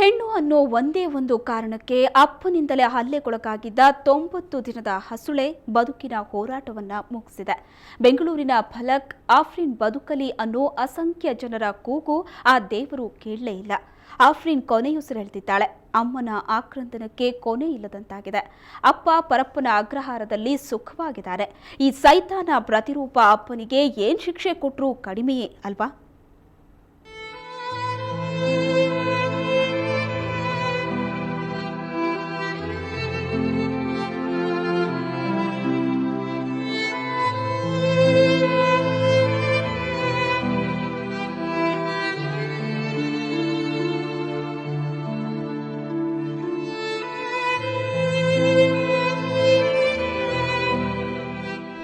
ಹೆಣ್ಣು ಅನ್ನೋ ಒಂದೇ ಒಂದು ಕಾರಣಕ್ಕೆ ಅಪ್ಪನಿಂದಲೇ ಹಲ್ಲೆಗೊಳಗಾಗಿದ್ದ 90 ದಿನದ ಹಸುಳೆ ಬದುಕಿನ ಹೋರಾಟವನ್ನ ಮುಗಿಸಿದೆ. ಬೆಂಗಳೂರಿನ ಫಲಕ್ ಆಫ್ರಿನ್ ಬದುಕಲಿ ಅನ್ನೋ ಅಸಂಖ್ಯ ಜನರ ಕೂಗು ಆ ದೇವರು ಕೇಳಲೇ ಇಲ್ಲ. ಆಫ್ರಿನ್ ಕೊನೆಯುಸಿರೆಳೆದಿದ್ದಾಳೆ. ಅಮ್ಮನ ಆಕ್ರಂದನಕ್ಕೆ ಕೊನೆ ಇಲ್ಲದಂತಾಗಿದೆ. ಅಪ್ಪ ಪರಪ್ಪನ ಅಗ್ರಹಾರದಲ್ಲಿ ಸುಖವಾಗಿದ್ದಾರೆ. ಈ ಸೈತಾನ ಪ್ರತಿರೂಪ ಅಪ್ಪನಿಗೆ ಏನ್ ಶಿಕ್ಷೆ ಕೊಟ್ಟರೂ ಕಡಿಮೆಯೇ ಅಲ್ವಾ?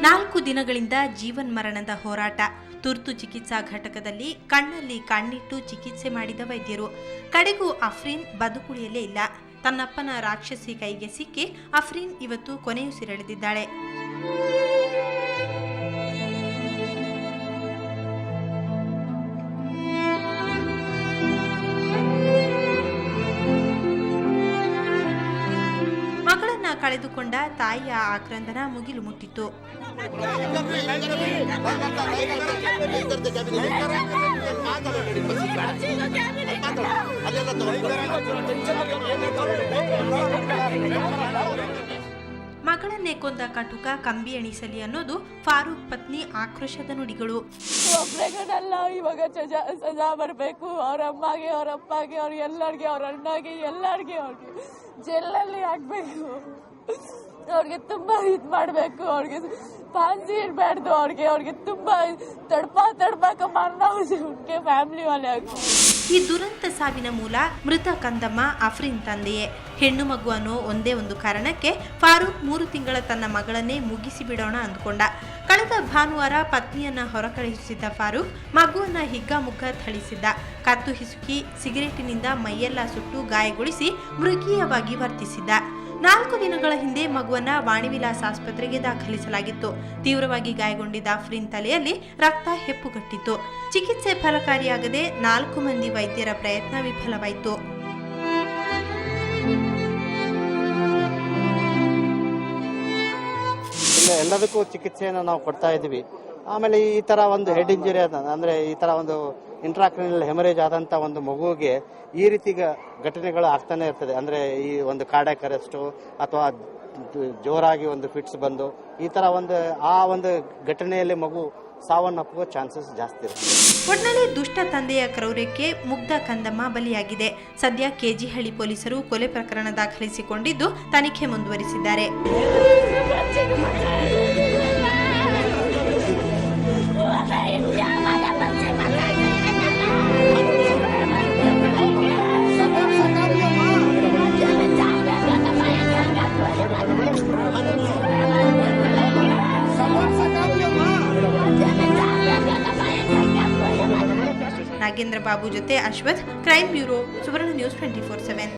ನಾಲ್ಕು ದಿನಗಳಿಂದ ಜೀವನ್ಮರಣದ ಹೋರಾಟ. ತುರ್ತು ಚಿಕಿತ್ಸಾ ಘಟಕದಲ್ಲಿ ಕಣ್ಣಲ್ಲಿ ಕಣ್ಣಿಟ್ಟು ಚಿಕಿತ್ಸೆ ಮಾಡಿದ ವೈದ್ಯರು ಕಡೆಗೂ ಆಫ್ರಿನ್ ಬದುಕುಳಿಯಲೇ ಇಲ್ಲ. ತನ್ನಪ್ಪನ ರಾಕ್ಷಸಿ ಕೈಗೆ ಸಿಕ್ಕಿ ಆಫ್ರಿನ್ ಇವತ್ತು ಕೊನೆಯುಸಿರೆಳೆದಿದ್ದಾಳೆ. ಮಗಳನ್ನ ಕಳೆದುಕೊಂಡ ತಾಯಿಯ ಆಕ್ರಂದನ ಮುಗಿಲು ಮುಟ್ಟಿತ್ತು. ಮಗಳನ್ನೇ ಕೊಂದ ಕಟುಕ ಕಂಬಿ ಎಣಿಸಲಿ ಅನ್ನೋದು ಫಾರೂಕ್ ಪತ್ನಿ ಆಕ್ರೋಶದ ನುಡಿಗಳು. ಇವಾಗ ಸಜಾ ಬರಬೇಕು. ಅವ್ರ ಅಮ್ಮಗೆ, ಅವ್ರ ಅಪ್ಪಗೆ, ಅವ್ರ ಎಲ್ಲರಿಗೆ, ಅವ್ರ ಅಣ್ಣಗೆ, ಎಲ್ಲರಿಗೆ ಅವ್ರಿಗೆ ಜೈಲಲ್ಲಿ ಹಾಕ್ಬೇಕು. ಅವ್ರಿಗೆ ತುಂಬಾ ಇದ್ ಮಾಡ್ಬೇಕು. ಅವ್ರಿಗೆ ಪಾಂಚಿ ಇರ್ಬಾರ್ದು. ಅವ್ರಿಗೆ ತುಂಬಾ ತಡ್ಪಾಕ ಮಾರ್ನವ್ರಿಗೆ ಫ್ಯಾಮಿಲಿ ವಾಲೆ ಆಗ್ಬೇಕು. ಈ ದುರಂತ ಸಾವಿನ ಮೂಲ ಮೃತ ಕಂದಮ್ಮ ಆಫ್ರಿನ್ ತಂದೆಯೇ. ಹೆಣ್ಣು ಮಗು ಅನ್ನೋ ಒಂದೇ ಒಂದು ಕಾರಣಕ್ಕೆ ಫಾರೂಕ್ 3 ತಿಂಗಳ ತನ್ನ ಮಗಳನ್ನೇ ಮುಗಿಸಿ ಬಿಡೋಣ ಅಂದ್ಕೊಂಡ. ಕಳೆದ ಭಾನುವಾರ ಪತ್ನಿಯನ್ನ ಹೊರಕಳುಹಿಸಿದ್ದ ಫಾರೂಕ್ ಮಗುವನ್ನ ಹಿಗ್ಗಾಮುಗ್ಗ ಥಳಿಸಿದ್ದ. ಕತ್ತು ಹಿಸುಕಿ ಸಿಗರೇಟಿನಿಂದ ಮೈಯೆಲ್ಲ ಸುಟ್ಟು ಗಾಯಗೊಳಿಸಿ ಮೃಗೀಯವಾಗಿ ವರ್ತಿಸಿದ್ದ. 4 ದಿನಗಳ ಹಿಂದೆ ಮಗುವನ್ನ ವಾಣಿವಿಲಾಸ್ ಆಸ್ಪತ್ರೆಗೆ ದಾಖಲಿಸಲಾಗಿತ್ತು. ತೀವ್ರವಾಗಿ ಗಾಯಗೊಂಡಿದ್ದ ಆಫ್ರಿನ್ ತಲೆಯಲ್ಲಿ ರಕ್ತ ಹೆಪ್ಪುಗಟ್ಟಿತ್ತು. ಚಿಕಿತ್ಸೆ ಫಲಕಾರಿಯಾಗದೆ 4 ಮಂದಿ ವೈದ್ಯರ ಪ್ರಯತ್ನ ವಿಫಲವಾಯಿತು. ಎಲ್ಲದಕ್ಕೂ ಚಿಕಿತ್ಸೆಯನ್ನು ನಾವು ಕೊಡ್ತಾ ಇದ್ದೀವಿ. ಆಮೇಲೆ ಈ ತರ ಒಂದು ಹೆಡ್ ಇಂಜುರಿ ಅಂದ್ರೆ ಈ ತರ ಒಂದು ಇಂಟ್ರಾಕ್ರಿನಲ್ ಹೆಮರೇಜ್ ಆದಂತ ಒಂದು ಮಗುವಿಗೆ ಈ ರೀತಿ ಘಟನೆಗಳು ಆಗ್ತಾನೆ ಇರ್ತದೆ. ಅಂದ್ರೆ ಈ ಒಂದು ಕಾರ್ಡಿಯಾಕ್ ಅರೆಸ್ಟ್ ಅಥವಾ ಜೋರಾಗಿ ಒಂದು ಫಿಟ್ಸ್ ಬಂದು ಈ ತರ ಒಂದು ಘಟನೆಯಲ್ಲಿ ಮಗು ಸಾವನ್ನಪ್ಪುವ ಚಾನ್ಸಸ್ ಜಾಸ್ತಿ ಇರುತ್ತೆ. ಒಟ್ನಲ್ಲಿ ದುಷ್ಟ ತಂದೆಯ ಕ್ರೌರ್ಯಕ್ಕೆ ಮುಗ್ಧ ಕಂದಮ್ಮ ಬಲಿಯಾಗಿದೆ. ಸದ್ಯ ಕೆಜಿಹಳ್ಳಿ ಪೊಲೀಸರು ಕೊಲೆ ಪ್ರಕರಣ ದಾಖಲಿಸಿಕೊಂಡಿದ್ದು ತನಿಖೆ ಮುಂದುವರಿಸಿದ್ದಾರೆ. ನಾಗೇಂದ್ರ ಬಾಬು ಜೊತೆ ಅಶ್ವಥ್, ಕ್ರೈಮ್ ಬ್ಯೂರೋ, ಸುವರ್ಣ ನ್ಯೂಸ್ 24/7.